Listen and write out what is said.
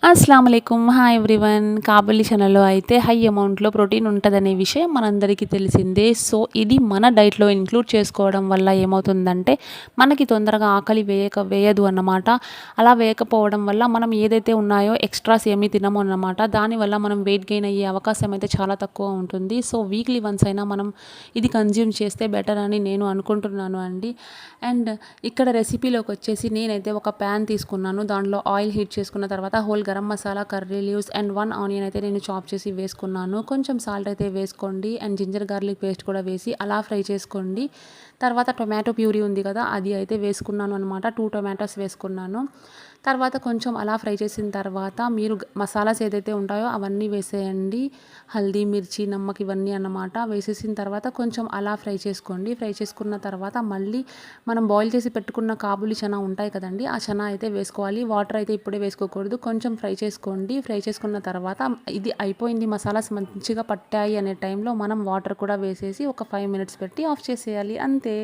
అస్సలాముఅలైకుం. Hi everyone. Kabuli చనాలో అయితే high అమౌంట్‌లో protein ఉంటదనే విషయం మనందరికీ తెలిసిందే. సో, ఇది మన డైట్‌లో ఇంక్లూడ్ చేసుకోవడం వల్ల ఏమవుతుందంటే, మనకి తొందరగా ఆకలి వేయదు అన్నమాట. అలా వేయకపోవడం వల్ల మనం ఏదైతే ఉన్నాయో ఎక్స్‌ట్రాస్ ఏమీ తినము అన్నమాట. దానివల్ల మనం వెయిట్ గెయిన్ అయ్యే అవకాశం అయితే చాలా తక్కువ ఉంటుంది. సో, వీక్లీ వన్స్ అయినా మనం ఇది కన్జ్యూమ్ చేస్తే బెటర్ అని నేను అనుకుంటున్నాను అండి. అండ్ ఇక్కడ రెసిపీలోకొచ్చేసి నేనైతే ఒక ప్యాన్ తీసుకున్నాను. దాంట్లో ఆయిల్ హీట్ చేసుకున్న తర్వాత whole garam masala, curry leaves and 1 onion అయితే నేను చాప్ చేసి వేసుకున్నాను. కొంచెం సాల్ట్ అయితే వేసుకోండి అండ్ జింజర్ గార్లిక్ పేస్ట్ కూడా వేసి అలా ఫ్రై చేసుకోండి. తర్వాత టొమాటో ప్యూరీ ఉంది కదా, అది అయితే వేసుకున్నాను అనమాట. 2 టొమాటోస్ వేసుకున్నాను. తర్వాత కొంచెం అలా ఫ్రై చేసిన తర్వాత మీరు మసాలాస్ ఏదైతే ఉంటాయో అవన్నీ వేసేయండి. హల్దీ, మిర్చి, నమ్మక్ ఇవన్నీ అన్నమాట. వేసేసిన తర్వాత కొంచెం అలా ఫ్రై చేసుకోండి. ఫ్రై చేసుకున్న తర్వాత మళ్ళీ మనం బాయిల్ చేసి పెట్టుకున్న కాబూలి చనా ఉంటాయి కదండి, ఆ చనా అయితే వేసుకోవాలి. వాటర్ అయితే ఇప్పుడే వేసుకోకూడదు. కొంచెం ఫ్రై చేసుకోండి. ఫ్రై చేసుకున్న తర్వాత ఇది అయిపోయింది, మసాలాస్ మంచిగా పట్టాయి అనే టైంలో మనం వాటర్ కూడా వేసేసి ఒక 5 మినిట్స్ పెట్టి ఆఫ్ చేసేయాలి. అంతే.